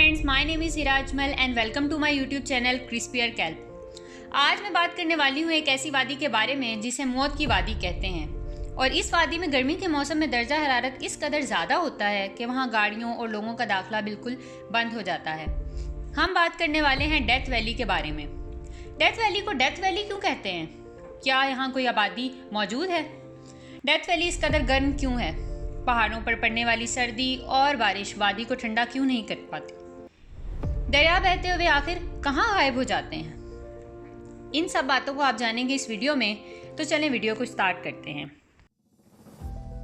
Friends, my name is Hira Ajmal and welcome to my YouTube channel क्रिस्पियर कैल्प। आज मैं बात करने वाली हूँ एक ऐसी वादी के बारे में जिसे मौत की वादी कहते हैं। और इस वादी में गर्मी के मौसम में दर्जा हरारत इस कदर ज़्यादा होता है कि वहाँ गाड़ियों और लोगों का दाखिला बिल्कुल बंद हो जाता है। हम बात करने वाले हैं डेथ वैली के बारे में। डेथ वैली को डेथ वैली क्यों कहते हैं? क्या यहाँ कोई आबादी मौजूद है? डेथ वैली इस कदर गर्म क्यों है? पहाड़ों पर पड़ने वाली सर्दी और बारिश वादी को ठंडा क्यों नहीं कर पाती? दरिया बहते हुए आखिर कहाँ गायब हो जाते हैं? इन सब बातों को आप जानेंगे इस वीडियो में, तो चलें वीडियो को स्टार्ट करते हैं।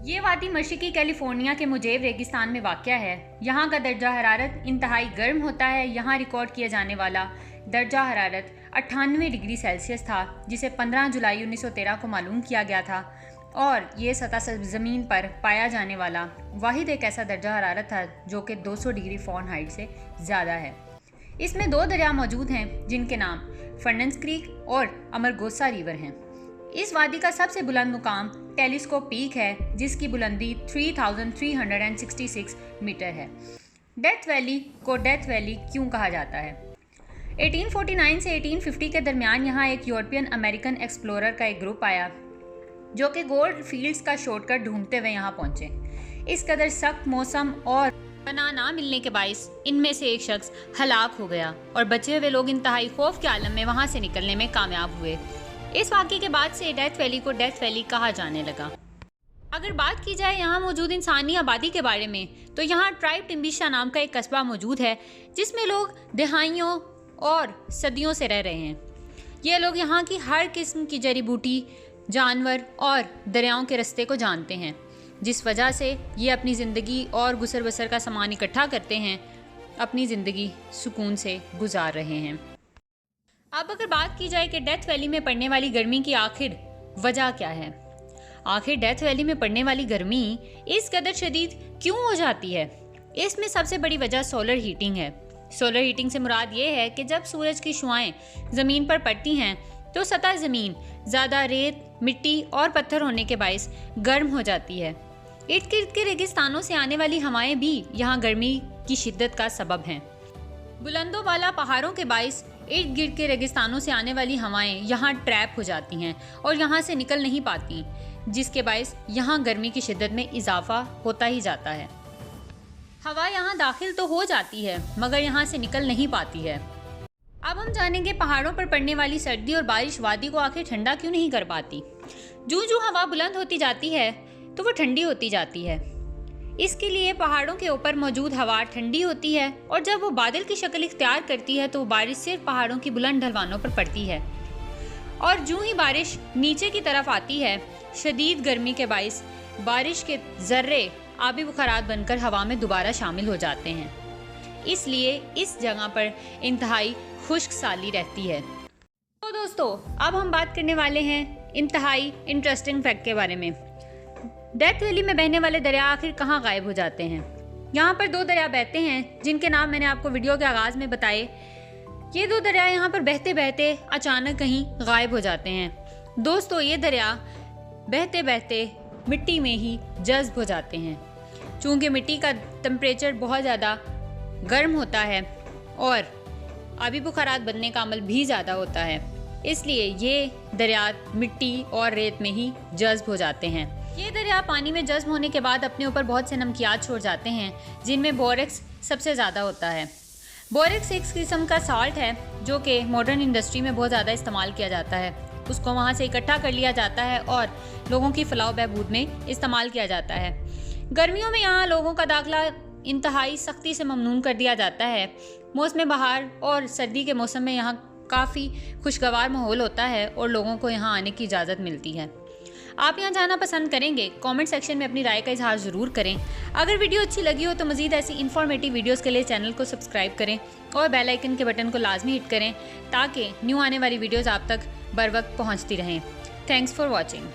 ये वादी मशरिकी कैलिफोर्निया के मुजेब रेगिस्तान में वाक़या है। यहाँ का दर्जा हरारत इंतहाई गर्म होता है। यहाँ रिकॉर्ड किया जाने वाला दर्जा हरारत 98 डिग्री सेल्सियस था, जिसे 15 जुलाई 1913 को मालूम किया गया था। और ये सतह ज़मीन पर पाया जाने वाला वाहिद एक ऐसा दर्जा हरारत था जो कि 200 डिग्री फ़ारेनहाइट से ज़्यादा है। इसमें दो दरिया मौजूद हैं जिनके नाम फर्नेंस क्रीक और अमरगोसा रिवर हैं। इस वादी का सबसे बुलंद मुकाम टेलीस्कोप पीक है, जिसकी बुलंदी 3366 मीटर है। डेथ वैली को डेथ वैली क्यों कहा जाता है? 1849 से 1850 के दरमियान यहाँ एक यूरोपियन अमेरिकन एक्सप्लोरर का एक ग्रुप आया जो कि गोल्ड फील्ड्स का शॉर्टकट ढूंढते हुए यहाँ पहुँचे। इस कदर सख्त मौसम और पनाह ना मिलने के बाइस इनमें से एक शख्स हलाक हो गया और बचे हुए लोग इंतहाई खौफ के आलम में वहाँ से निकलने में कामयाब हुए। इस वाक़े के बाद से डेथ वैली को डेथ वैली कहा जाने लगा। अगर बात की जाए यहाँ मौजूद इंसानी आबादी के बारे में, तो यहाँ ट्राइब टिम्बिशा नाम का एक कस्बा मौजूद है जिसमें लोग दहाइयों और सदियों से रह रहे हैं। ये लोग यहाँ की हर किस्म की जड़ी बूटी, जानवर और दरियाओं के रास्ते को जानते हैं, जिस वजह से ये अपनी ज़िंदगी और गुसर बसर का सामान इकट्ठा करते हैं, अपनी ज़िंदगी सुकून से गुजार रहे हैं। अब अगर बात की जाए कि डेथ वैली में पड़ने वाली गर्मी की आखिर वजह क्या है, आखिर डेथ वैली में पड़ने वाली गर्मी इस कदर शदीद क्यों हो जाती है? इसमें सबसे बड़ी वजह सोलर हीटिंग है। सोलर हीटिंग से मुराद ये है कि जब सूरज की शुआएं ज़मीन पर पड़ती हैं तो सतह ज़मीन ज़्यादा रेत, मिट्टी और पत्थर होने के बायस गर्म हो जाती है। इर्द गिर्द के रेगिस्तानों से आने वाली हवाएं भी यहाँ गर्मी की शिद्दत का सबब हैं। बुलंदों वाला पहाड़ों के बायस इर्द गिर्द के रेगिस्तानों से आने वाली हवाएं यहाँ ट्रैप हो जाती हैं और यहाँ से निकल नहीं पाती, जिसके बायस यहाँ गर्मी की शिद्दत में इजाफा होता ही जाता है। हवा यहाँ दाखिल तो हो जाती है मगर यहाँ से निकल नहीं पाती है। अब हम जानेंगे पहाड़ों पर पड़ने वाली सर्दी और बारिश वादी को आखिर ठंडा क्यों नहीं कर पाती। जूं हवा बुलंद होती जाती है तो वो ठंडी होती जाती है। इसके लिए पहाड़ों के ऊपर मौजूद हवा ठंडी होती है और जब वो बादल की शक्ल इख्तियार करती है तो वो बारिश सिर्फ पहाड़ों की बुलंद ढलवानों पर पड़ती है। और जूं ही बारिश नीचे की तरफ आती है, शदीद गर्मी के बायस बारिश के ज़र्रे आबी बुखारात बनकर हवा में दोबारा शामिल हो जाते हैं। इसलिए इस जगह पर इंतहाई खुश्क साली रहती है। तो दोस्तों, अब हम बात करने वाले हैं इंतहाई इंटरेस्टिंग फैक्ट के बारे में। डेथ वैली में बहने वाले दरिया आखिर कहाँ गायब हो जाते हैं? यहाँ पर दो दरिया बहते हैं जिनके नाम मैंने आपको वीडियो के आगाज़ में बताए। ये दो दरिया यहाँ पर बहते बहते अचानक कहीं गायब हो जाते हैं। दोस्तों, ये दरिया बहते बहते मिट्टी में ही जज्ब हो जाते हैं। चूँकि मिट्टी का टेम्परेचर बहुत ज़्यादा गर्म होता है और आबी बुखारात बनने का अमल भी ज़्यादा होता है, इसलिए ये दरिया मिट्टी और रेत में ही जज्ब हो जाते हैं। ये दरिया पानी में जज्ब होने के बाद अपने ऊपर बहुत से नमकियात छोड़ जाते हैं, जिनमें बोरेक्स सबसे ज़्यादा होता है। बोरेक्स एक किस्म का साल्ट है जो कि मॉडर्न इंडस्ट्री में बहुत ज़्यादा इस्तेमाल किया जाता है। उसको वहाँ से इकट्ठा कर लिया जाता है और लोगों की फलाह बहबूद में इस्तेमाल किया जाता है। गर्मियों में यहाँ लोगों का दाखिला इंतहाई सख्ती से ममनून कर दिया जाता है। मौसम बहार और सर्दी के मौसम में यहाँ काफ़ी खुशगवार माहौल होता है और लोगों को यहाँ आने की इजाज़त मिलती है। आप यहाँ जाना पसंद करेंगे? कमेंट सेक्शन में अपनी राय का इजहार ज़रूर करें। अगर वीडियो अच्छी लगी हो तो मज़ीद ऐसी इन्फॉर्मेटिव वीडियोस के लिए चैनल को सब्सक्राइब करें और बेल आइकन के बटन को लाजमी हिट करें ताकि न्यू आने वाली वीडियोस आप तक बर वक्त पहुँचती रहें। Thanks for watching.